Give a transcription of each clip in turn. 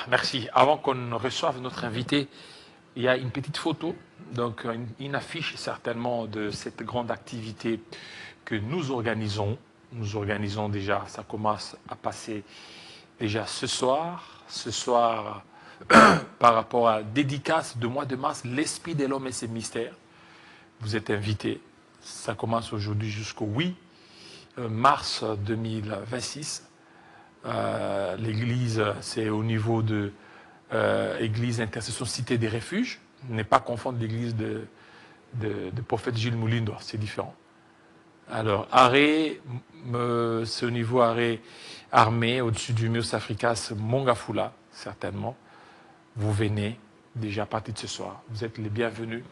merci. Avant qu'on reçoive notre invité, il y a une petite photo, donc une affiche certainement de cette grande activité que nous organisons. Nous organisons déjà, ça commence à passer déjà ce soir. Ce soir, par rapport à la dédicace du mois de mars, l'esprit de l'homme et ses mystères. Vous êtes invités. Ça commence aujourd'hui jusqu'au 8 mars 2026. L'église, c'est au niveau de l'église Intercession Cité des Refuges. Ne pas confondre l'église de prophète Gilles Moulindo, c'est différent. Alors, arrêt, c'est au niveau arrêt armé, au-dessus du mur Africas, Mongafula, certainement. Vous venez déjà à partir de ce soir. Vous êtes les bienvenus.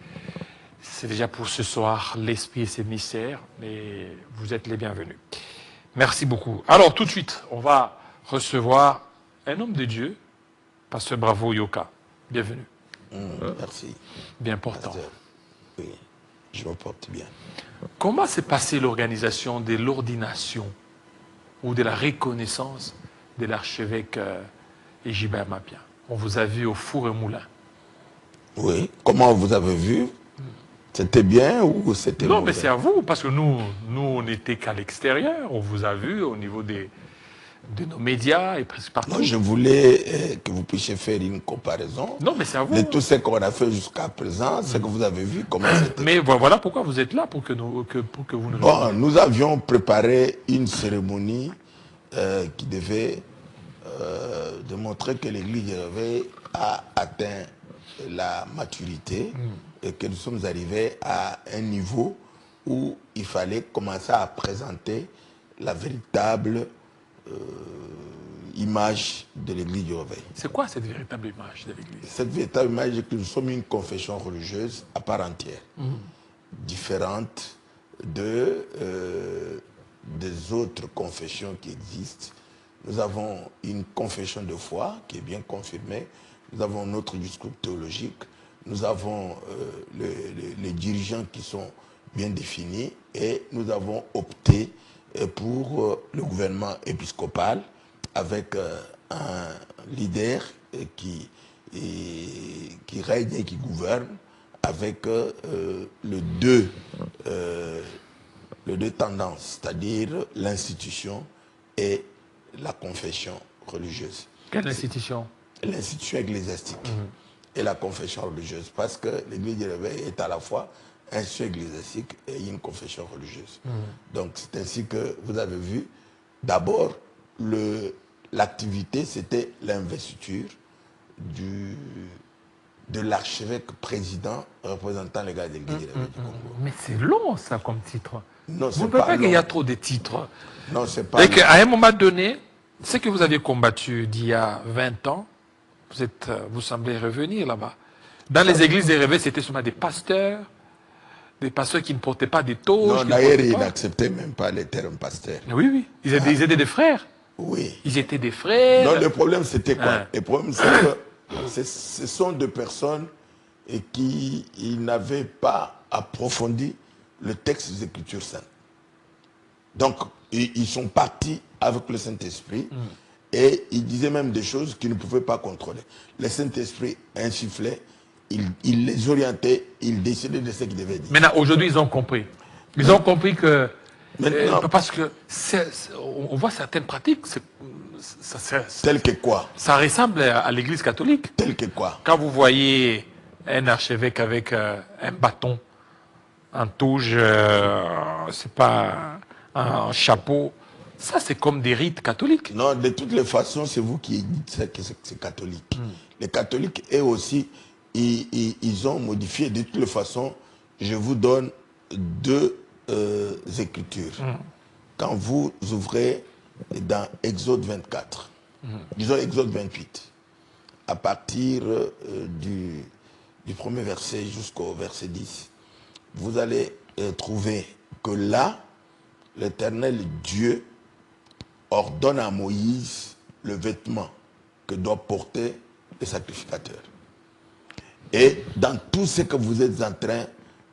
C'est déjà pour ce soir, l'esprit et ses mystères, mais vous êtes les bienvenus. Merci beaucoup. Alors, tout de suite, on va recevoir un homme de Dieu, Pasteur Bravo Yoka. Bienvenue. Merci. Bien portant. Pasteur. Oui, je me porte bien. Comment s'est passée l'organisation de l'ordination ou de la reconnaissance de l'archevêque Égibert Mapia? On vous a vu au four et moulin. Oui, comment vous avez vu? C'était bien ou c'était mauvais? Non, mais c'est à vous, parce que nous on n'était qu'à l'extérieur. On vous a vu au niveau de nos médias et presque partout. Non, je voulais que vous puissiez faire une comparaison. Non, mais c'est à vous. De tout ce qu'on a fait jusqu'à présent, ce que vous avez vu, comment c'était. Mais voilà pourquoi vous êtes là, pour que vous nous... Bon, nous avions préparé une cérémonie qui devait démontrer que l'Église de Réveil a atteint la maturité et que nous sommes arrivés à un niveau où il fallait commencer à présenter la véritable image de l'Église du Réveil. C'est quoi cette véritable image de l'Église? Cette véritable image est que nous sommes une confession religieuse à part entière, différente des autres confessions qui existent. Nous avons une confession de foi qui est bien confirmée. Nous avons notre discours théologique. Nous avons les dirigeants qui sont bien définis et nous avons opté pour le gouvernement épiscopal avec un leader qui règne et qui gouverne avec les deux tendances, c'est-à-dire l'institution et la confession religieuse. Quelle institution? L'institution ecclésiastique et la confession religieuse, parce que l'Église du Réveil est à la fois un institution ecclésiastique et une confession religieuse. Donc c'est ainsi que vous avez vu, d'abord, l'activité, c'était l'investiture de l'archevêque président représentant les gars de l'Église du Réveil du Congo. Mais c'est long, ça, comme titre. Non, Vous ne pouvez pas qu'il y a trop de titres. Non, c'est pas. Et qu'à un moment donné, ce que vous avez combattu d'il y a 20 ans, vous semblez revenir là-bas. Dans les églises des réveils, c'était seulement des pasteurs qui ne portaient pas des toges. Non, d'ailleurs, ils n'acceptaient même pas les termes pasteurs. Oui, oui. Ils étaient des frères. Oui. Ils étaient des frères. Non, le problème, c'était quoi? Le problème, c'est que ce sont des personnes qui n'avaient pas approfondi le texte des Écritures saintes. Donc, ils sont partis avec le Saint-Esprit et ils disaient même des choses qu'ils ne pouvaient pas contrôler. Le Saint-Esprit insufflait, il les orientait, il décidait de ce qu'ils devaient dire. Maintenant, aujourd'hui, ils ont compris. Ils ont compris que... parce que on voit certaines pratiques... Tel que quoi? Ça ressemble à l'Église catholique. Tel que quoi? Quand vous voyez un archevêque avec un bâton, un touge, c'est pas un chapeau, ça c'est comme des rites catholiques. Non, de toutes les façons, c'est vous qui dites que c'est catholique. Les catholiques, eux aussi, ils ont modifié. De toutes les façons, je vous donne deux écritures. Quand vous ouvrez dans Exode 24, disons Exode 28, à partir du premier verset jusqu'au verset 10, vous allez trouver que là, l'Éternel Dieu ordonne à Moïse le vêtement que doit porter le sacrificateur. Et dans tout ce que vous êtes en train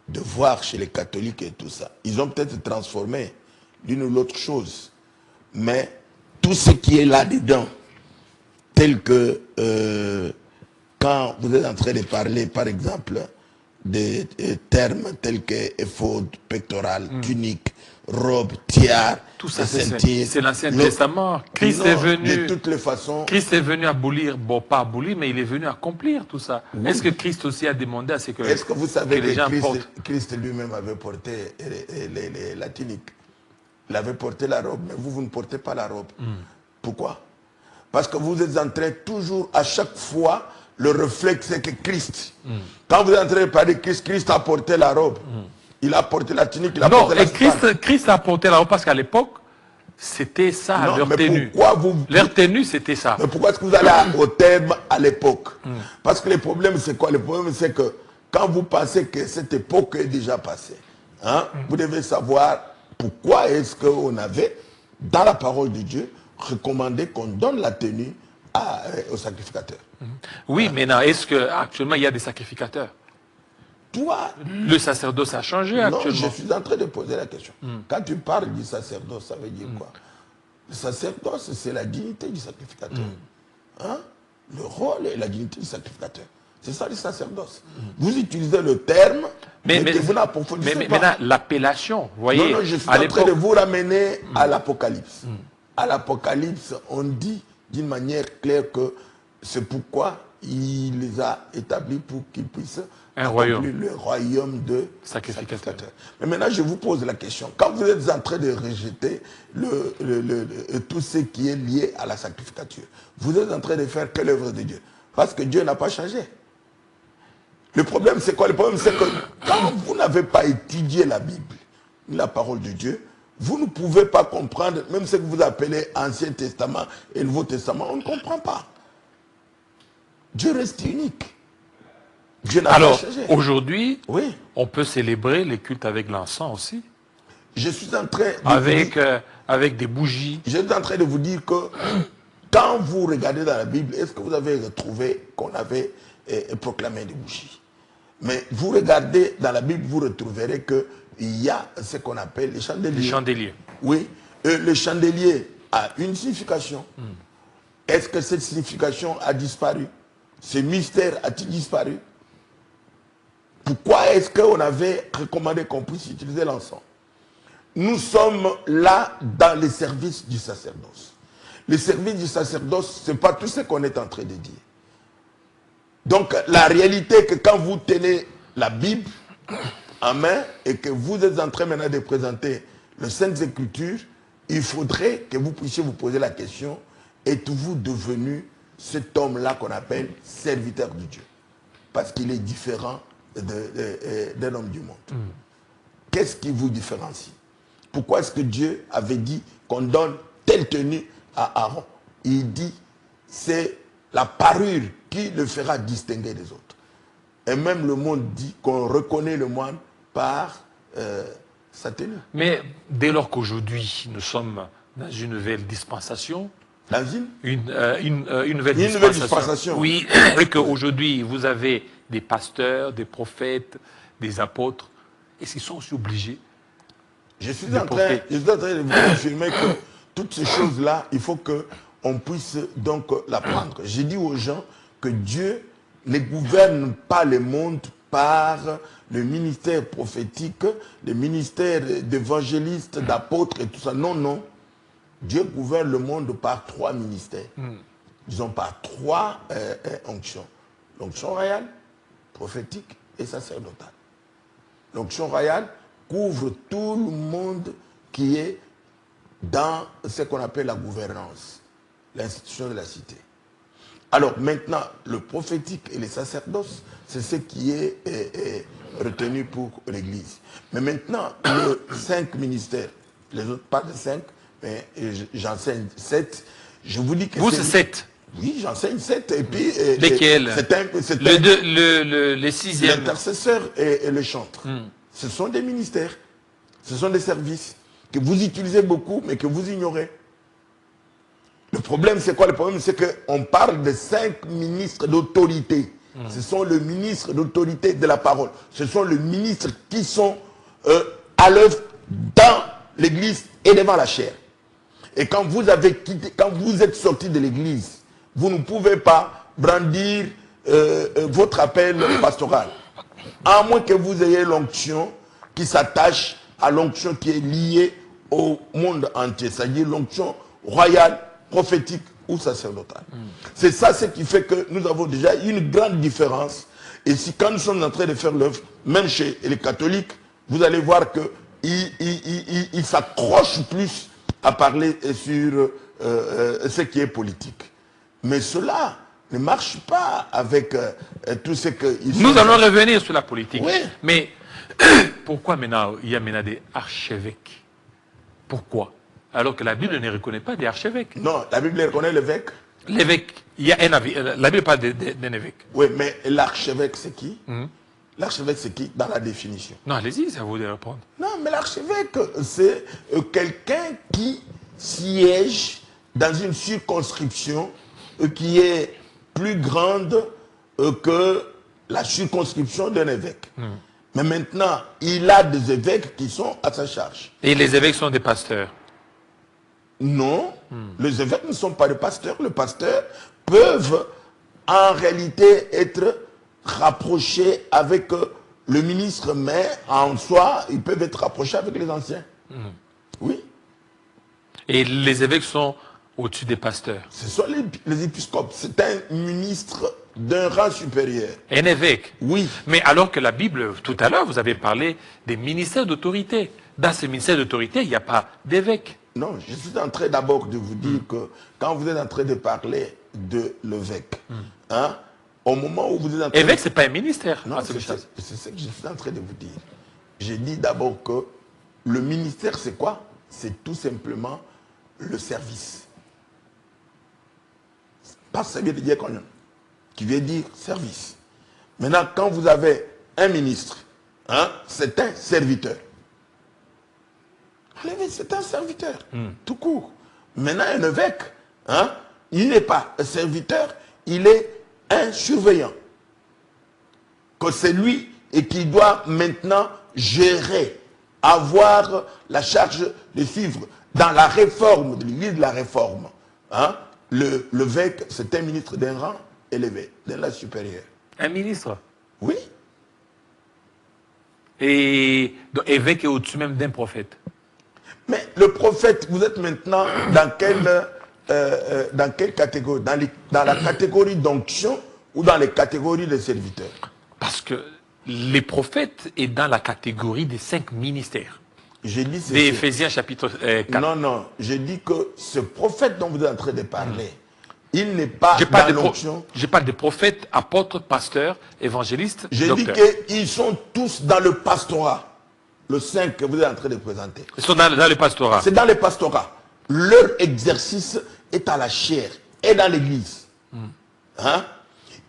de voir chez les catholiques et tout ça, ils ont peut-être transformé l'une ou l'autre chose, mais tout ce qui est là-dedans, tel que quand vous êtes en train de parler, par exemple, des termes tels que éphod, pectoral, tunique, robe, tiare, Tout ça, ceinture. c'est l'Ancien Testament. Christ est venu. De toutes les façons. Christ est venu abolir, bon, pas abolir, mais il est venu accomplir tout ça. Oui. Est-ce que Christ aussi a demandé à ce que, est-ce que vous savez que les gens portent? Christ lui-même avait porté la tunique? Il avait porté la robe, mais vous ne portez pas la robe. Pourquoi? Parce que vous êtes en train toujours, à chaque fois, le réflexe c'est que Christ. Quand vous êtes en train de parler de Christ, Christ a porté la robe. Il a porté la tunique, il a porté la spade. Christ a porté la robe parce qu'à l'époque, c'était ça, leur tenue. Leur tenue, c'était ça. Mais pourquoi est-ce que vous allez au terme à l'époque? Parce que le problème, c'est quoi? Le problème, c'est que quand vous pensez que cette époque est déjà passée, hein, vous devez savoir pourquoi est-ce qu'on avait, dans la parole de Dieu, recommandé qu'on donne la tenue aux sacrificateurs. Oui, mais non, est-ce qu'actuellement, il y a des sacrificateurs? Toi, le sacerdoce a changé actuellement. Non, je suis en train de poser la question. Quand tu parles du sacerdoce, ça veut dire quoi? Le sacerdoce, c'est la dignité du sacrificateur. Hein? Le rôle et la dignité du sacrificateur. C'est ça le sacerdoce. Vous utilisez le terme, mais vous n'approfondissez pas. Mais maintenant, l'appellation, vous voyez. Non, je suis en train de vous ramener à l'Apocalypse. À l'Apocalypse, on dit d'une manière claire que c'est pourquoi il les a établis pour qu'ils puissent accomplir le royaume de sacrificateurs. Mais maintenant, je vous pose la question. Quand vous êtes en train de rejeter tout ce qui est lié à la sacrificature, vous êtes en train de faire que l'œuvre de Dieu. Parce que Dieu n'a pas changé. Le problème, c'est quoi? Le problème, c'est que quand vous n'avez pas étudié la Bible, la parole de Dieu, vous ne pouvez pas comprendre, même ce que vous appelez Ancien Testament et Nouveau Testament, on ne comprend pas. Dieu reste unique. Dieu n'a pas changé. Alors, aujourd'hui, on peut célébrer les cultes avec l'encens aussi. Je suis en train de avec des bougies. Je suis en train de vous dire que quand vous regardez dans la Bible, est-ce que vous avez retrouvé qu'on avait proclamé des bougies? Mais vous regardez dans la Bible, vous retrouverez qu'il y a ce qu'on appelle les chandeliers. Les chandeliers. Oui. Le chandelier a une signification. Est-ce que cette signification a disparu? Ce mystère a-t-il disparu? Pourquoi est-ce qu'on avait recommandé qu'on puisse utiliser l'encens? Nous sommes là dans les services du sacerdoce. Le service du sacerdoce, ce n'est pas tout ce qu'on est en train de dire. Donc la réalité est que quand vous tenez la Bible en main et que vous êtes en train maintenant de présenter le Saintes Écritures, il faudrait que vous puissiez vous poser la question, êtes-vous devenu cet homme-là qu'on appelle serviteur de Dieu? Parce qu'il est différent d'un homme du monde. Qu'est-ce qui vous différencie? Pourquoi est-ce que Dieu avait dit qu'on donne telle tenue à Aaron? Il dit, c'est la parure qui le fera distinguer des autres. Et même le monde dit qu'on reconnaît le moine par sa tenue. Mais dès lors qu'aujourd'hui, nous sommes dans une nouvelle dispensation, dans une nouvelle dispensation. Oui, et qu'aujourd'hui, vous avez des pasteurs, des prophètes, des apôtres. Est-ce qu'ils sont aussi obligés? Je suis en train de vous confirmer que toutes ces choses-là, il faut qu'on puisse donc l'apprendre. J'ai dit aux gens que Dieu ne gouverne pas le monde par le ministère prophétique, le ministère d'évangéliste, d'apôtre et tout ça. Non, non. Dieu gouverne le monde par 3 ministères. Disons par 3 onctions. L'onction royale, prophétique et sacerdotale. L'onction royale couvre tout le monde qui est dans ce qu'on appelle la gouvernance, l'institution de la cité. Alors maintenant, le prophétique et les sacerdoces, c'est ce qui est retenu pour l'Église. Mais maintenant, les 5 ministères, les autres pas de 5, mais j'enseigne 7. Je vous dis que vous, c'est 7. Oui, j'enseigne 7. Et puis, lesquels? Les 6e. L'intercesseur et le chantre. Ce sont des ministères. Ce sont des services que vous utilisez beaucoup, mais que vous ignorez. Le problème, c'est quoi? Le problème, c'est qu'on parle de 5 ministres d'autorité. Ce sont les ministres d'autorité de la parole. Ce sont les ministres qui sont à l'œuvre dans l'Église et devant la chair. Et quand vous êtes sorti de l'Église, vous ne pouvez pas brandir votre appel pastoral. À moins que vous ayez l'onction qui s'attache à l'onction qui est liée au monde entier, c'est-à-dire l'onction royale, prophétique ou sacerdotale. C'est ça ce qui fait que nous avons déjà une grande différence. Et si quand nous sommes en train de faire l'œuvre, même chez les catholiques, vous allez voir qu'ils s'accrochent plus à parler sur ce qui est politique. Mais cela ne marche pas avec tout ce que... Nous allons revenir sur la politique. Oui. Mais pourquoi maintenant il y a maintenant des archevêques? Pourquoi? Alors que la Bible ne reconnaît pas des archevêques. Non, la Bible reconnaît l'évêque. L'évêque, il y a un avis. La Bible parle d'un évêque. Oui, mais l'archevêque, c'est qui? L'archevêque, c'est qui dans la définition? Non, allez-y, c'est à vous de répondre. Non, mais l'archevêque, c'est quelqu'un qui siège dans une circonscription qui est plus grande que la circonscription d'un évêque. Mais maintenant, il a des évêques qui sont à sa charge. Et les évêques sont des pasteurs. Non, les évêques ne sont pas des pasteurs. Les pasteurs peuvent en réalité être rapprochés avec le ministre, mais en soi, ils peuvent être rapprochés avec les anciens. Oui. Et les évêques sont au-dessus des pasteurs. Ce sont les épiscopes. C'est un ministre d'un rang supérieur. Un évêque. Oui. Mais alors que la Bible, tout à l'heure, vous avez parlé des ministères d'autorité. Dans ces ministères d'autorité, il n'y a pas d'évêque. Non, je suis en train d'abord de vous dire que quand vous êtes en train de parler de l'évêque, hein, au moment où vous êtes en train Évêque, ce n'est pas un ministère. Non, c'est ce que je suis en train de vous dire. J'ai dit d'abord que le ministère, c'est quoi? C'est tout simplement le service. Pas service de diaconie, qui veut dire service. Maintenant, quand vous avez un ministre, hein, c'est un serviteur. C'est un serviteur, tout court. Maintenant, un évêque, hein, il n'est pas un serviteur, il est un surveillant. Que c'est lui et qui doit maintenant gérer, avoir la charge de suivre dans la réforme de l'église de la réforme. Hein, l'évêque, c'est un ministre d'un rang élevé, d'un rang supérieur. Un ministre? Oui. Et donc, évêque est au-dessus même d'un prophète. Mais le prophète, vous êtes maintenant dans quelle catégorie? Dans la catégorie d'onction ou dans les catégories de serviteurs? Parce que les prophètes est dans la catégorie des 5 ministères. J'ai dit des Éphésiens chapitre 4. Non, non, j'ai dit que ce prophète dont vous êtes en train de parler, il n'est pas dans l'onction. Je parle des prophètes, apôtres, pasteurs, évangélistes, j'ai dit qu'ils sont tous dans le pastorat. Le 5 que vous êtes en train de présenter. Ils sont dans le pastorat. C'est dans le pastorat. Leur exercice est à la chair, est dans l'église. Hein?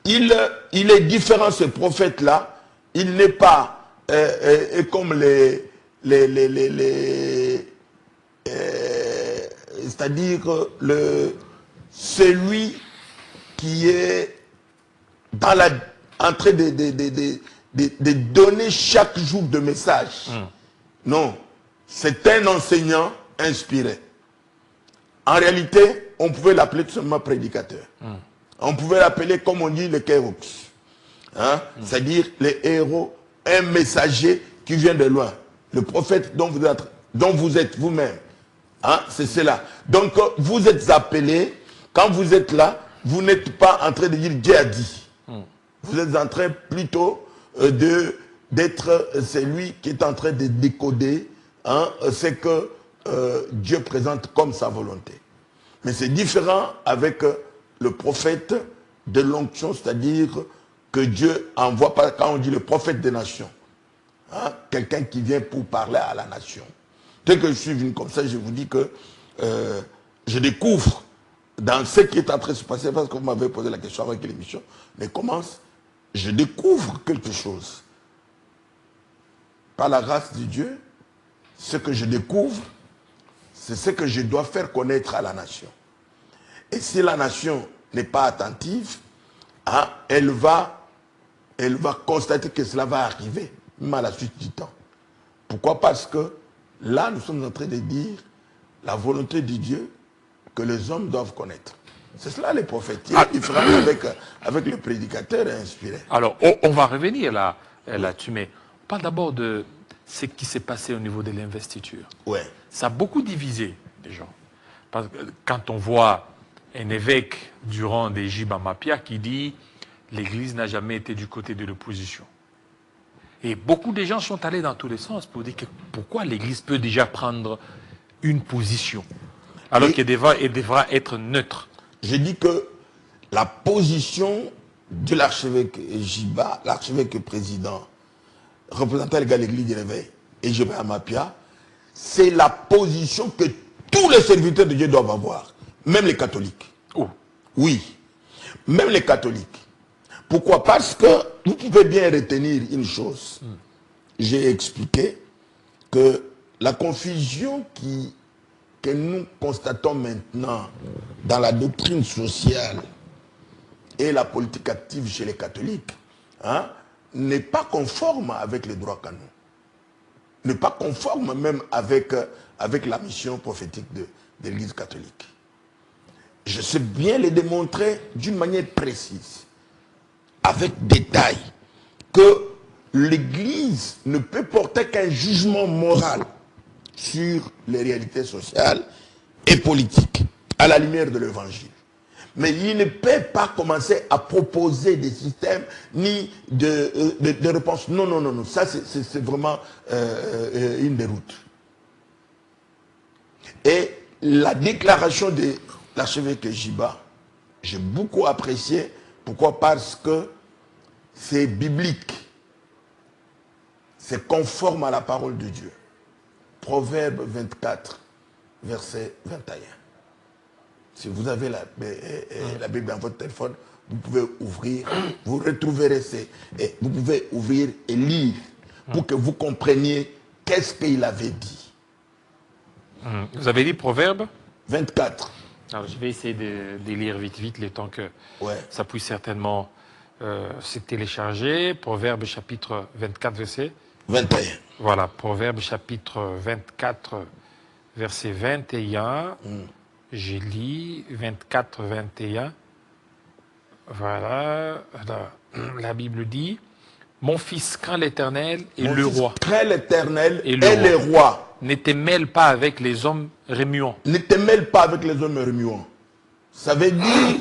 Il est différent, ce prophète-là. Il n'est pas comme c'est-à-dire celui qui est dans en train de donner chaque jour de messages. Non, c'est un enseignant inspiré. En réalité, on pouvait l'appeler tout simplement prédicateur. On pouvait l'appeler, comme on dit, le kéros. Hein? C'est-à-dire les héros, un messager qui vient de loin. Le prophète dont vous êtes vous-même. Hein? C'est cela. Donc, vous êtes appelés, quand vous êtes là, vous n'êtes pas en train de dire Dieu a dit. Vous êtes en train plutôt d'être celui qui est en train de décoder, hein, ce que Dieu présente comme sa volonté. Mais c'est différent avec le prophète de l'onction, c'est-à-dire que Dieu envoie, pas quand on dit le prophète des nations, hein, quelqu'un qui vient pour parler à la nation. Dès que je suis venu comme ça, je vous dis que je découvre dans ce qui est en train de se passer, parce que vous m'avez posé la question avant que l'émission ne commence, je découvre quelque chose. Par la grâce de Dieu, ce que je découvre, c'est ce que je dois faire connaître à la nation. Et si la nation n'est pas attentive, hein, elle va constater que cela va arriver, même à la suite du temps. Pourquoi? Parce que là, nous sommes en train de dire la volonté de Dieu que les hommes doivent connaître. C'est cela les prophètes. Ah. Il fera avec le prédicateur inspiré. Alors, on va revenir là-dessus, mais on parle d'abord de ce qui s'est passé au niveau de l'investiture. Ouais. Ça a beaucoup divisé les gens. Parce que quand on voit un évêque durant des Jiba Mapia qui dit « l'Église n'a jamais été du côté de l'opposition ». Et beaucoup de gens sont allés dans tous les sens pour dire que pourquoi l'Église peut déjà prendre une position alors qu'elle devra être neutre. Je dis que la position de l'archevêque Jiba, l'archevêque président, représentant légal de l'Église du Réveil, et Jiba Amapia, c'est la position que tous les serviteurs de Dieu doivent avoir, même les catholiques. Oh. Oui, même les catholiques. Pourquoi? Parce que vous pouvez bien retenir une chose. J'ai expliqué que la confusion que nous constatons maintenant dans la doctrine sociale et la politique active chez les catholiques n'est pas conforme avec les droits canons. N'est pas conforme même avec la mission prophétique de l'Église catholique. Je sais bien les démontrer d'une manière précise, avec détail, que l'Église ne peut porter qu'un jugement moral sur les réalités sociales et politiques, à la lumière de l'Évangile. Mais il ne peut pas commencer à proposer des systèmes ni de réponses. Non, non, non, non. Ça, c'est vraiment une déroute. Et la déclaration de l'archevêque Jiba, j'ai beaucoup apprécié. Pourquoi? Parce que c'est biblique. C'est conforme à la parole de Dieu. Proverbe 24, verset 21. Si vous avez la Bible dans votre téléphone, vous pouvez ouvrir, vous retrouverez et vous pouvez ouvrir et lire pour que vous compreniez qu'est-ce qu'il avait dit. Vous avez dit Proverbe 24. Alors, je vais essayer de lire vite, le temps que ça puisse certainement se télécharger. Proverbe chapitre 24, verset 21. Voilà, Proverbe chapitre 24, verset 21. Je lis 24, 21. Voilà, la Bible dit « Mon fils, crains l'Éternel et le roi. » Crains l'Éternel et le roi. Ne te mêle pas avec les hommes remuants. Ne te mêle pas avec les hommes remuants. Ça veut dire,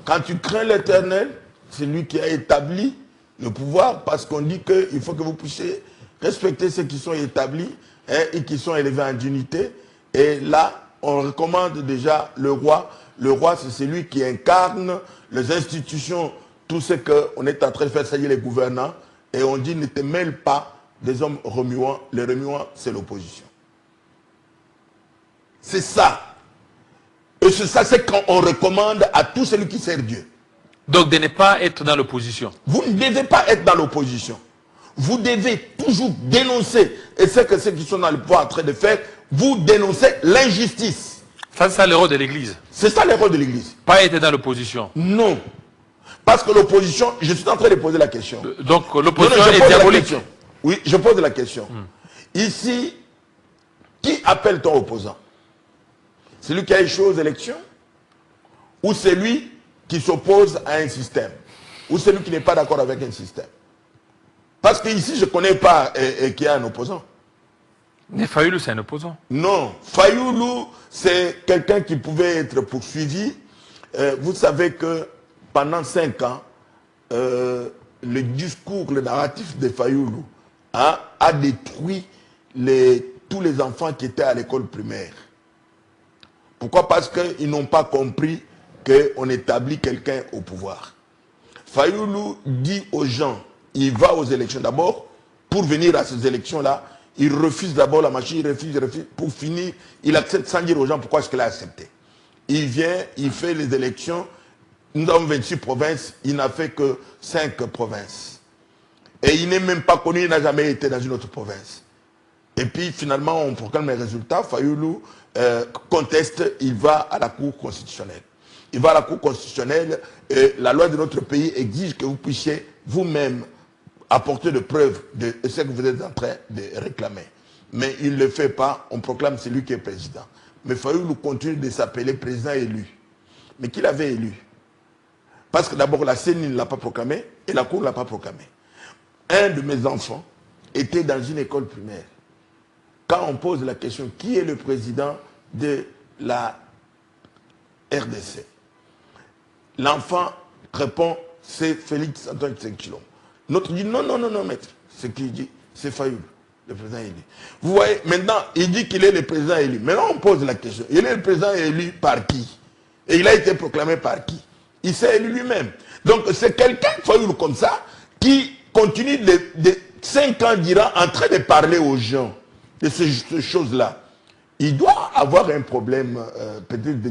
quand tu crains l'Éternel, c'est lui qui a établi le pouvoir, parce qu'on dit qu'il faut que vous puissiez respecter ceux qui sont établis et qui sont élevés en dignité. Et là, on recommande déjà le roi. Le roi, c'est celui qui incarne les institutions, tout ce qu'on est en train de faire, ça y est, les gouvernants. Et on dit, ne te mêle pas des hommes remuants. Les remuants, c'est l'opposition. C'est ça. Et c'est ça, c'est quand on recommande à tout celui qui sert Dieu. Donc de ne pas être dans l'opposition. Vous ne devez pas être dans l'opposition. Vous devez toujours dénoncer, et c'est que ceux qui sont dans le pouvoir en train de faire, vous dénoncez l'injustice. C'est ça le rôle de l'Église. C'est ça le rôle de l'Église. Pas être dans l'opposition. Non. Parce que l'opposition, je suis en train de poser la question. Donc l'opposition est diabolique. Oui, je pose la question. Ici, qui appelle-t-on opposant? Celui qui a échoué aux élections? Ou celui qui s'oppose à un système? Ou celui qui n'est pas d'accord avec un système? Parce qu'ici, je ne connais pas qui est un opposant. Mais Fayoulou, c'est un opposant. Non, Fayoulou, c'est quelqu'un qui pouvait être poursuivi. Vous savez que pendant 5 ans, le discours, le narratif de Fayoulou a détruit tous les enfants qui étaient à l'école primaire. Pourquoi? Parce qu'ils n'ont pas compris qu'on établit quelqu'un au pouvoir. Fayoulou dit aux gens, il va aux élections d'abord, pour venir à ces élections-là, il refuse d'abord la machine, il refuse, pour finir, il accepte sans dire aux gens pourquoi est-ce qu'il a accepté. Il vient, il fait les élections, nous avons 26 provinces, il n'a fait que 5 provinces. Et il n'est même pas connu, il n'a jamais été dans une autre province. Et puis finalement, on proclame les résultats, Fayoulou conteste, il va à la Cour constitutionnelle. Il va à la Cour constitutionnelle et la loi de notre pays exige que vous puissiez vous-même apporter de preuves de ce que vous êtes en train de réclamer. Mais il ne le fait pas, on proclame celui qui est président. Mais Fayoulou continue de s'appeler président élu. mais qui l'avait élu. Parce que d'abord, la CENI ne l'a pas proclamé et la Cour ne l'a pas proclamé. Un de mes enfants était dans une école primaire. Quand on pose la question, qui est le président de la RDC? L'enfant répond, c'est Félix Antoine Tshisekedi. L'autre dit, non, non, non, non, maître. Ce qu'il dit, c'est Fayoulou, le président élu. Vous voyez, maintenant, il dit qu'il est le président élu. Maintenant, on pose la question, il est le président élu par qui? Et il a été proclamé par qui? Il s'est élu lui-même. Donc, c'est quelqu'un, Fayoulou, comme ça, qui continue de 5 ans d'Iran en train de parler aux gens de ces choses-là. Il doit avoir un problème peut-être de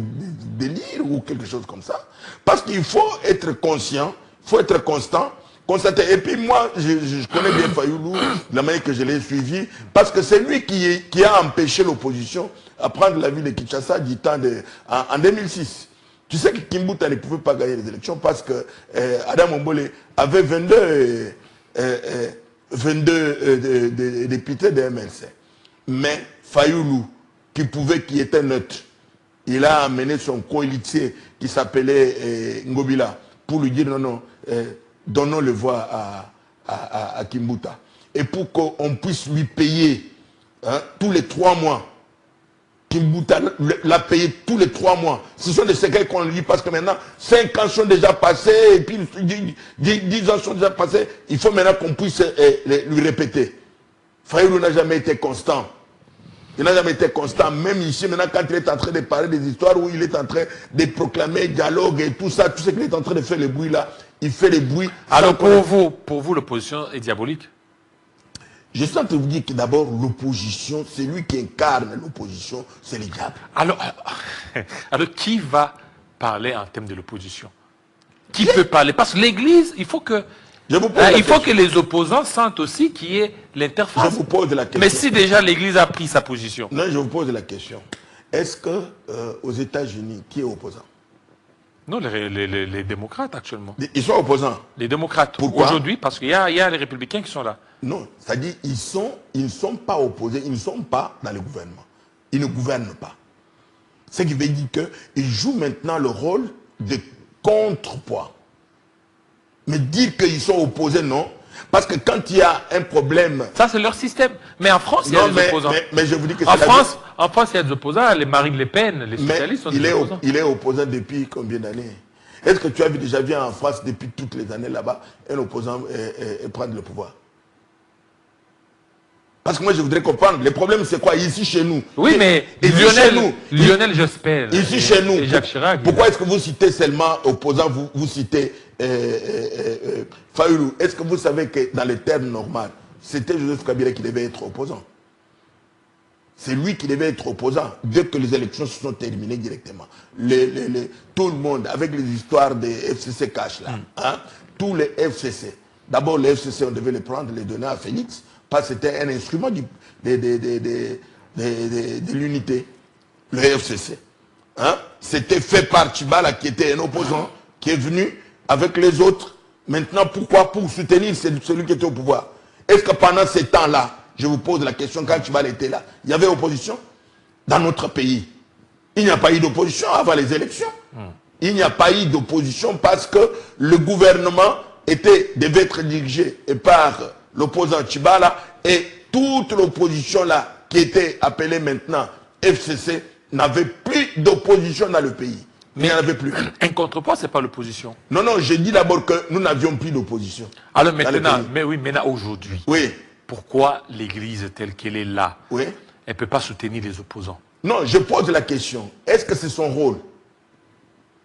délire ou quelque chose comme ça. Parce qu'il faut être conscient, il faut être constant, constater. Et puis moi, je connais bien Fayoulou, de la manière que je l'ai suivi, parce que c'est lui qui a empêché l'opposition à prendre la ville de Kinshasa du temps en 2006. Tu sais que Kimbuta ne pouvait pas gagner les élections parce que Adam Ombole avait 22 députés de MLC. Mais Fayoulou, qui était neutre, il a amené son coélitier qui s'appelait Ngobila pour lui dire non, non, donnons le voix à Kimbuta. Et pour qu'on puisse lui payer tous les 3 mois. Kimbuta l'a payé tous les 3 mois. Ce sont des secrets qu'on lit parce que maintenant, 5 ans sont déjà passés, et puis 10 ans sont déjà passés. Il faut maintenant qu'on puisse lui répéter. Fayoulou n'a jamais été constant. Il n'a jamais été constant, même ici, maintenant, quand il est en train de parler des histoires où il est en train de proclamer dialogue et tout ça, tout ce qu'il est en train de faire le bruit là, il fait le bruit. Alors pour vous, l'opposition est diabolique? Je suis en train de vous dire que d'abord, l'opposition, c'est lui qui incarne l'opposition, c'est le diable. Alors, qui va parler en termes de l'opposition? Qui peut parler? Parce que l'Église, il faut que... il faut que les opposants sentent aussi qu'il y ait l'interface. Je vous pose la question. Mais si déjà l'Église a pris sa position. Non, je vous pose la question. Est-ce que aux États-Unis, qui est opposant? Non, les démocrates actuellement. Ils sont opposants. Les démocrates. Pourquoi? Aujourd'hui, parce qu'il y a les républicains qui sont là. Non, c'est-à-dire ils ne sont pas opposés, ils ne sont pas dans le gouvernement. Ils ne gouvernent pas. Ce qui veut dire qu'ils jouent maintenant le rôle de contrepoids. Mais dire qu'ils sont opposés, non. Parce que quand il y a un problème... Ça, c'est leur système. Mais en France, il y a des opposants. Mais je vous dis que en France, il y a des opposants. Les Marine Le Pen, les socialistes sont des opposants. Il est opposant depuis combien d'années? Est-ce que tu as déjà vu en France, depuis toutes les années là-bas, un opposant prendre le pouvoir? Parce que moi, je voudrais comprendre. Le problème, c'est quoi? Ici, chez nous. Oui, mais Lionel Jospin. Ici, chez nous. Et Jacques Chirac. Pourquoi est-ce que vous citez seulement opposants, vous citez Fayoulou? Est-ce que vous savez que dans les termes normaux, c'était Joseph Kabila qui devait être opposant? C'est lui qui devait être opposant dès que les élections se sont terminées directement. Tout le monde, avec les histoires des FCC cash là, tous les FCC. D'abord, les FCC, on devait les prendre, les donner à Félix, parce que c'était un instrument de l'unité, le FCC. C'était fait par Tchibala, qui était un opposant, qui est venu avec les autres. Maintenant, pourquoi? Pour soutenir celui qui était au pouvoir. Est-ce que pendant ces temps-là, je vous pose la question, quand Tchibala était là, il y avait opposition dans notre pays? Il n'y a pas eu d'opposition avant les élections. Il n'y a pas eu d'opposition parce que le gouvernement devait être dirigé par l'opposant Tchibala, et toute l'opposition là, qui était appelée maintenant FCC, n'avait plus d'opposition dans le pays. Mais il n'y en avait plus. Un contrepoids, ce n'est pas l'opposition. Non, non, j'ai dit d'abord que nous n'avions plus d'opposition. Alors maintenant, maintenant aujourd'hui, oui. Pourquoi l'Église telle qu'elle est là, oui. elle ne peut pas soutenir les opposants? Non, je pose la question. Est-ce que c'est son rôle?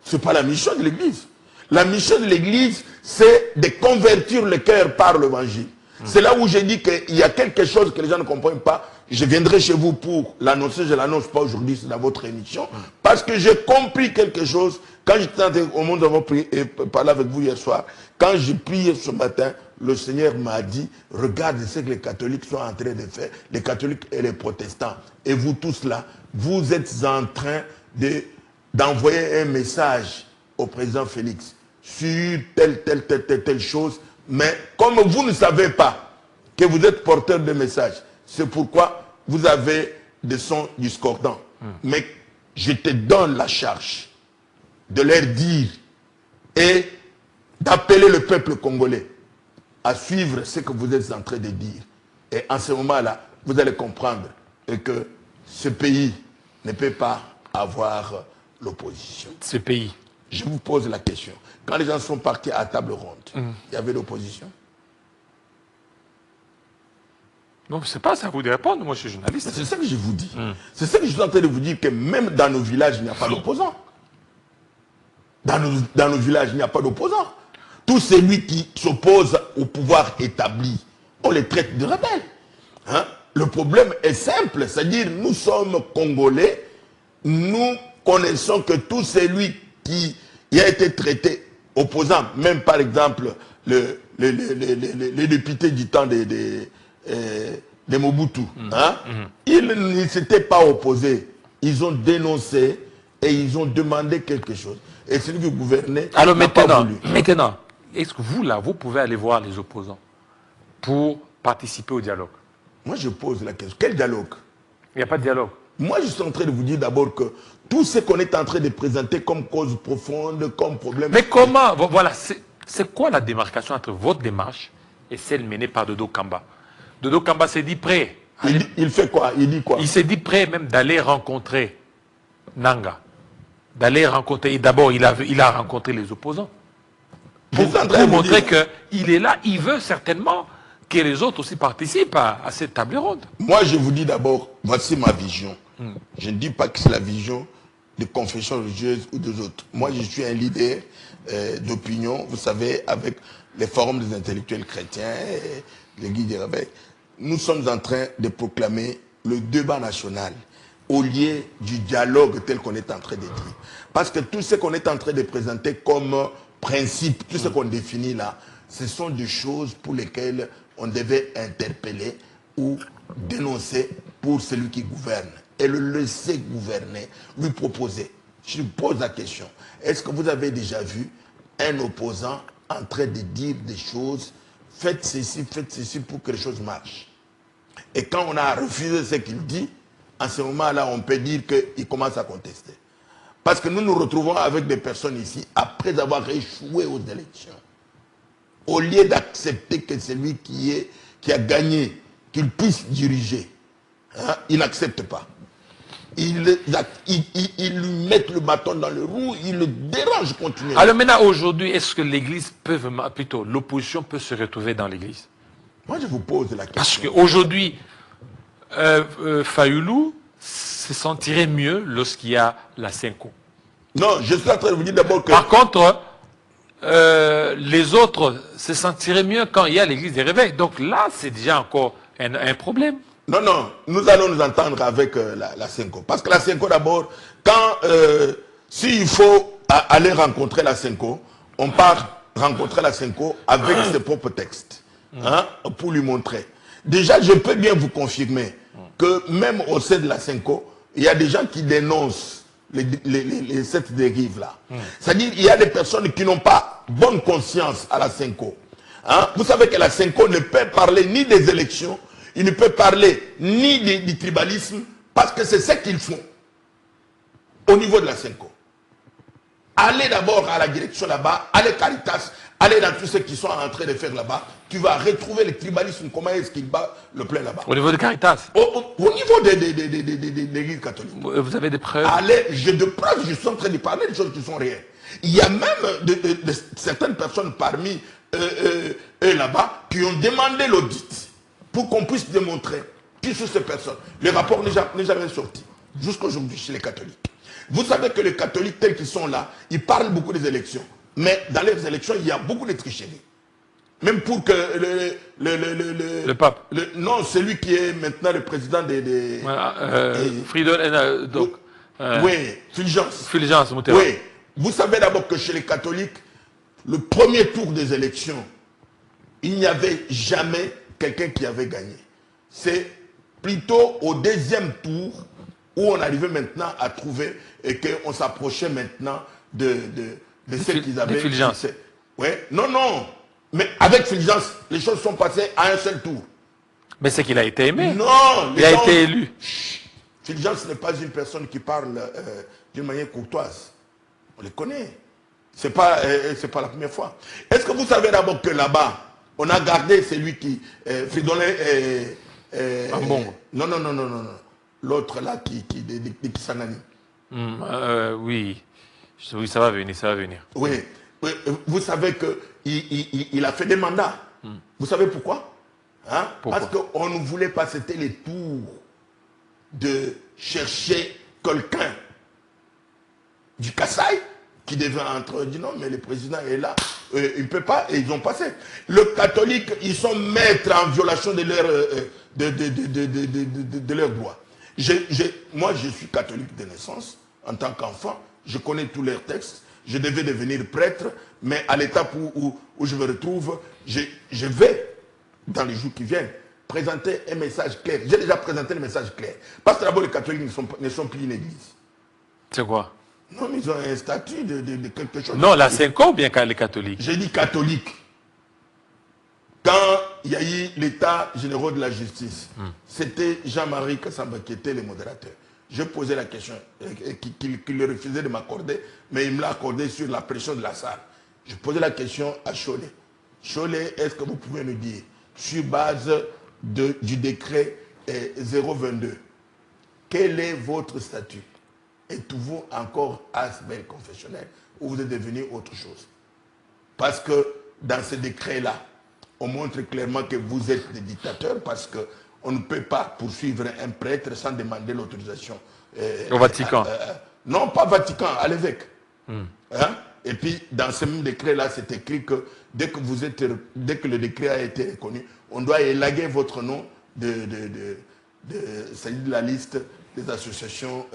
Ce n'est pas la mission de l'Église. La mission de l'Église, c'est de convertir le cœur par l'évangile. C'est là où j'ai dit qu'il y a quelque chose que les gens ne comprennent pas. Je viendrai chez vous pour l'annoncer. Je ne l'annonce pas aujourd'hui, c'est dans votre émission. Parce que j'ai compris quelque chose. Quand j'étais au monde, nous avons parlé avec vous hier soir. Quand j'ai prié ce matin, le Seigneur m'a dit, regarde ce que les catholiques sont en train de faire. Les catholiques et les protestants. Et vous tous là, vous êtes en train d'envoyer un message au président Félix sur telle chose. Mais comme vous ne savez pas que vous êtes porteur de message, c'est pourquoi vous avez des sons discordants. Mais je te donne la charge de leur dire et d'appeler le peuple congolais à suivre ce que vous êtes en train de dire. Et en ce moment-là, vous allez comprendre que ce pays ne peut pas avoir l'opposition. Ce pays. Je vous pose la question. Quand les gens sont partis à table ronde, il y avait l'opposition? Non, c'est pas ça à vous de répondre. Moi, je suis journaliste. C'est ça que je vous dis. C'est ça que je suis en train de vous dire, que même dans nos villages, il n'y a pas d'opposant. Dans nos villages, il n'y a pas d'opposant. Tout celui qui s'oppose au pouvoir établi, on les traite de rebelles. Hein? Le problème est simple, c'est-à-dire nous sommes Congolais, nous connaissons que tout celui qui a été traité opposant, même par exemple les députés du temps de Mobutu, hein? Ils ne s'étaient pas opposés, ils ont dénoncé et ils ont demandé quelque chose. Et celui qui gouvernait alors n'a pas voulu. Maintenant, est-ce que vous, là, vous pouvez aller voir les opposants pour participer au dialogue? Moi, je pose la question. Quel dialogue? Il n'y a pas de dialogue. Moi, je suis en train de vous dire d'abord que tout ce qu'on est en train de présenter comme cause profonde, comme problème... Mais comment? Voilà, c'est quoi la démarcation entre votre démarche et celle menée par Dodo Kamba? Dodo Kamba s'est dit prêt. Il fait quoi? Il dit quoi? Il s'est dit prêt même d'aller rencontrer Nanga. D'aller rencontrer... D'abord, il a rencontré les opposants. Pour montrer qu'il est là, il veut certainement que les autres aussi participent à cette table ronde. Moi, je vous dis d'abord, voici ma vision. Je ne dis pas que c'est la vision de confession religieuse ou des autres. Moi, je suis un leader d'opinion, vous savez, avec les forums des intellectuels chrétiens, les guides des réveils. Nous sommes en train de proclamer le débat national au lieu du dialogue tel qu'on est en train de dire. Parce que tout ce qu'on est en train de présenter comme principe, tout ce qu'on définit là, ce sont des choses pour lesquelles on devait interpeller ou dénoncer pour celui qui gouverne et le laisser gouverner, lui proposer. Je lui pose la question, est-ce que vous avez déjà vu un opposant en train de dire des choses, faites ceci pour que les choses marchent? Et quand on a refusé ce qu'il dit, en ce moment-là, on peut dire qu'il commence à contester. Parce que nous nous retrouvons avec des personnes ici, après avoir échoué aux élections. Au lieu d'accepter que celui qui a gagné, qu'il puisse diriger, hein, il n'accepte pas. Ils lui mettent le bâton dans le roue, ils le dérangent continuellement. Alors maintenant, aujourd'hui, est-ce que l'Église peut, plutôt l'opposition peut se retrouver dans l'Église? Moi, je vous pose la question. Parce qu'aujourd'hui, Fayoulou se sentirait mieux lorsqu'il y a la Senko. Non, je suis en train de vous dire d'abord que... Par contre, les autres se sentiraient mieux quand il y a l'église des réveils. Donc là, c'est déjà encore un problème. Non, non, nous allons nous entendre avec la Senko. Parce que la Senko, d'abord, quand s'il faut aller rencontrer la Senko, on part rencontrer la Senko avec ses propres textes, hein, pour lui montrer. Déjà, je peux bien vous confirmer que même au sein de la Senko, il y a des gens qui dénoncent cette dérive-là. C'est-à-dire qu'il y a des personnes qui n'ont pas bonne conscience à la Senko. Hein? Vous savez que la Senko ne peut parler ni des élections, il ne peut parler ni du tribalisme, parce que c'est ce qu'ils font au niveau de la Senko. Allez d'abord à la direction là-bas, allez Caritas, allez dans tous ceux qui sont en train de faire là-bas, tu vas retrouver le tribalisme, comment est-ce qu'il bat le plein là-bas. Au niveau de Caritas? Au niveau de l'église catholique. Vous avez des preuves? Allez, j'ai des preuves, je suis en train de parler de choses qui sont réelles. Il y a même certaines personnes parmi eux là-bas qui ont demandé l'audit pour qu'on puisse démontrer qui sont ces personnes. Le rapport n'est jamais sorti, jusqu'aujourd'hui chez les catholiques. Vous savez que les catholiques tels qu'ils sont là, ils parlent beaucoup des élections. Mais dans les élections, il y a beaucoup de tricheries. Même pour que le pape. Non, celui qui est maintenant le président des Friedel, donc. Oui, Fulgence. Fulgence, Moutera. Oui. Vous savez d'abord que chez les catholiques, le premier tour des élections, il n'y avait jamais quelqu'un qui avait gagné. C'est plutôt au deuxième tour où on arrivait maintenant à trouver et qu'on s'approchait maintenant de ce qu'ils avaient. Fulgence. Oui, non, non. Mais avec Fulgence, les choses sont passées à un seul tour. Mais c'est qu'il a été aimé. Non, il a été élu. Fulgence n'est pas une personne qui parle d'une manière courtoise. On les connaît. C'est pas la première fois. Est-ce que vous savez d'abord que là-bas, on a gardé celui qui... Fridolin... non. L'autre là qui s'en oui. Oui, ça va venir. Oui. Vous savez qu'il a fait des mandats. Vous savez pourquoi? Hein? Pourquoi? Parce qu'on ne voulait pas, c'était les tours de chercher quelqu'un du Kasaï qui devait entrer. Il dit non, mais le président est là. Il ne peut pas, et ils ont passé. Le catholique, ils sont maîtres en violation de leurs droits. Moi, je suis catholique de naissance, en tant qu'enfant. Je connais tous leurs textes. Je devais devenir prêtre, mais à l'étape où je me retrouve, je vais, dans les jours qui viennent, présenter un message clair. J'ai déjà présenté le message clair. Parce que d'abord, les catholiques ne sont plus une église. C'est quoi? Non, mais ils ont un statut de quelque chose. Non, là, c'est encore bien les catholiques. J'ai dit catholique. Quand il y a eu l'état général de la justice, c'était Jean-Marie Kassamba qui était le modérateur. Je posais la question, qu'il refusait de m'accorder, mais il me l'a accordé sur la pression de la salle. Je posais la question à Cholet. Cholet, est-ce que vous pouvez nous dire, sur base du décret 022, quel est votre statut? Êtes-vous encore asbel confessionnel ou vous êtes devenu autre chose? Parce que dans ce décret-là, on montre clairement que vous êtes des dictateurs parce qu'on ne peut pas poursuivre un prêtre sans demander l'autorisation. Au Vatican? Non, pas Vatican, à l'évêque. Hein? Et puis, dans ce même décret-là, c'est écrit que dès que le décret a été reconnu, on doit élaguer votre nom de la liste des associations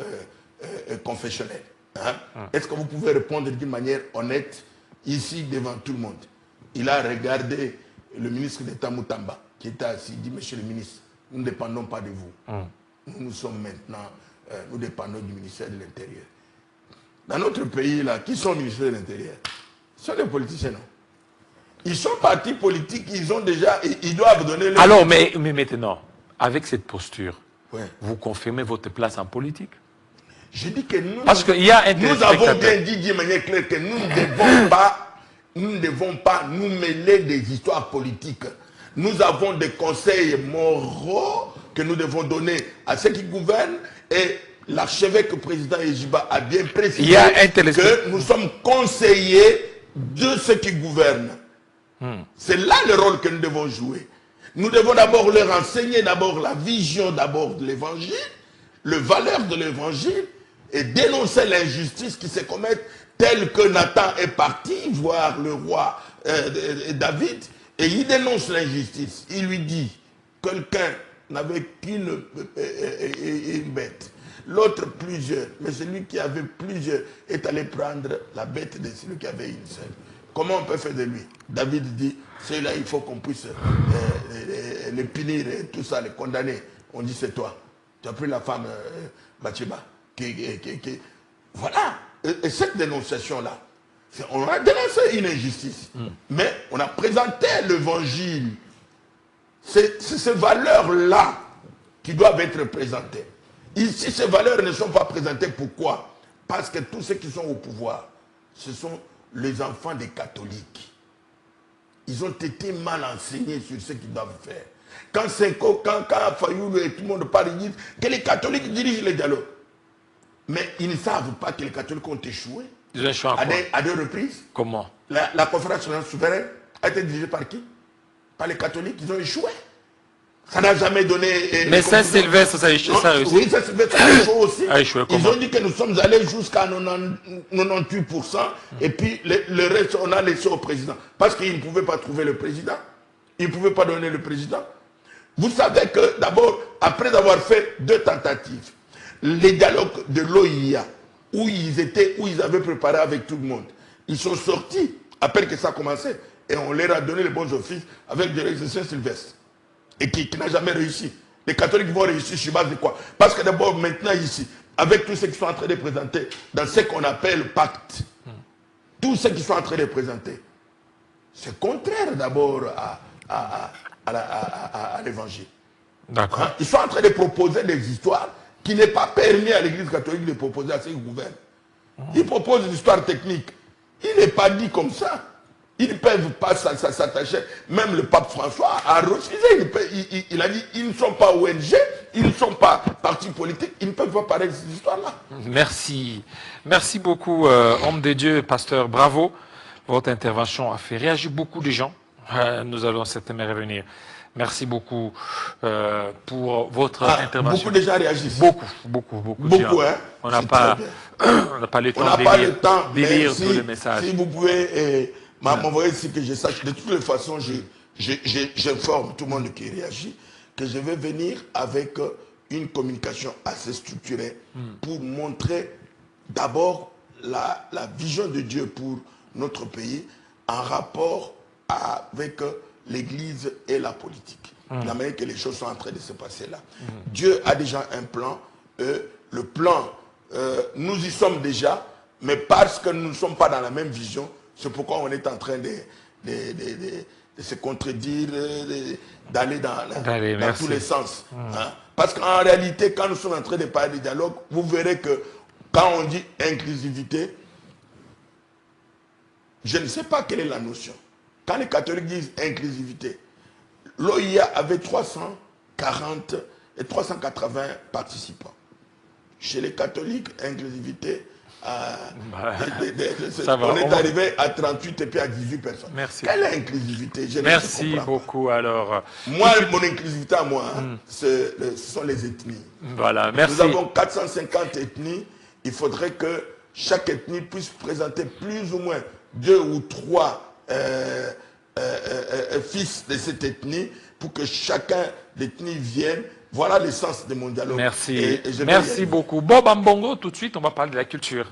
confessionnelles. Hein? Est-ce que vous pouvez répondre d'une manière honnête ici devant tout le monde? Il a regardé le ministre d'État Moutamba qui était assis, il dit, monsieur le ministre, nous ne dépendons pas de vous. Nous sommes maintenant, nous dépendons du ministère de l'Intérieur. Dans notre pays, là, qui sont au ministère de l'Intérieur? Ce sont des politiciens, non? Ils sont partis politiques, ils doivent donner... Alors, mais maintenant, avec cette posture, ouais, vous confirmez votre place en politique? Je dis que nous... Parce qu'il y a un nous avons bien dit d'une manière claire que nous ne devons pas nous mêler des histoires politiques. Nous avons des conseils moraux que nous devons donner à ceux qui gouvernent et l'archevêque président Ejiba a bien précisé que nous sommes conseillers de ceux qui gouvernent. C'est là le rôle que nous devons jouer. Nous devons d'abord leur enseigner d'abord la vision d'abord de l'évangile, le valeur de l'évangile et dénoncer l'injustice qui se commet tel que Nathan est parti voir le roi David et il dénonce l'injustice. Il lui dit, quelqu'un n'avait qu'une bête, l'autre plusieurs, mais celui qui avait plusieurs est allé prendre la bête de celui qui avait une seule. Comment on peut faire de lui? David dit, celui-là il faut qu'on puisse les punir et tout ça, les condamner. On dit c'est toi. Tu as pris la femme Bathsheba. Voilà. Et cette dénonciation-là, on a dénoncé une injustice, mais on a présenté l'évangile. C'est ces valeurs-là qui doivent être présentées. Ici, ces valeurs ne sont pas présentées. Pourquoi? Parce que tous ceux qui sont au pouvoir, ce sont les enfants des catholiques. Ils ont été mal enseignés sur ce qu'ils doivent faire. Quand Fayoulou et tout le monde parle, ils disent que les catholiques dirigent le dialogue. Mais ils ne savent pas que les catholiques ont échoué. Ils ont échoué à deux reprises. Comment? La conférence nationale souveraine a été dirigée par qui? Par les catholiques. Ils ont échoué. Ça n'a jamais donné... mais Saint-Sylvestre, ça a échoué aussi. Oui, Saint-Sylvestre, ça a échoué aussi. A échoué, ils ont dit que nous sommes allés jusqu'à 98%. Et puis le reste, on a laissé au président. Parce qu'ils ne pouvaient pas trouver le président. Ils ne pouvaient pas donner le président. Vous savez que d'abord, après avoir fait 2 tentatives, les dialogues de l'OIA, où ils avaient préparé avec tout le monde, ils sont sortis après que ça a commencé. Et on leur a donné les bons offices avec de Saint-Sylvestre. Et qui n'a jamais réussi. Les catholiques vont réussir sur base de quoi? Parce que d'abord, maintenant ici, avec tous ceux qui sont en train de présenter dans ce qu'on appelle pacte, tous ceux qui sont en train de présenter, c'est contraire d'abord à l'évangile. D'accord. Hein? Ils sont en train de proposer des histoires qui n'est pas permis à l'église catholique de proposer à ceux qui gouvernent. Ils proposent l'histoire technique. Il n'est pas dit comme ça. Ils ne peuvent pas s'attacher. Même le pape François a refusé. Il a dit, ils ne sont pas ONG, ils ne sont pas partis politiques, ils ne peuvent pas parler de cette histoire-là. Merci. Merci beaucoup, homme de Dieu, pasteur. Bravo. Votre intervention a fait réagir beaucoup de gens. Nous allons certainement revenir. Merci beaucoup pour votre intervention. Beaucoup de gens réagissent. Beaucoup. Beaucoup, hein. On n'a pas le temps de lire tous les messages. Si vous pouvez m'envoyer ici que je sache, de toutes les façons, j'informe tout le monde qui réagit que je vais venir avec une communication assez structurée pour montrer d'abord la vision de Dieu pour notre pays en rapport avec l'Église et la politique. La manière que les choses sont en train de se passer là. Dieu a déjà un plan. Le plan, nous y sommes déjà, mais parce que nous ne sommes pas dans la même vision, c'est pourquoi on est en train de se contredire, d'aller dans tous les sens. Hein? Parce qu'en réalité, quand nous sommes en train de parler de dialogue, vous verrez que quand on dit inclusivité, je ne sais pas quelle est la notion. Quand les catholiques disent inclusivité, l'OIA avait 340 et 380 participants. Chez les catholiques, inclusivité, on est arrivé à 38 et puis à 18 personnes. Merci. Quelle inclusivité? Merci beaucoup. Alors, moi, mon inclusivité à moi, ce sont les ethnies. Voilà, merci. Nous avons 450 ethnies. Il faudrait que chaque ethnie puisse présenter plus ou moins 2 ou 3 fils de cette ethnie pour que chacun d'ethnie vienne. Voilà l'essence de mon dialogue. Merci. Merci beaucoup. Bob Ambongo, tout de suite, on va parler de la culture.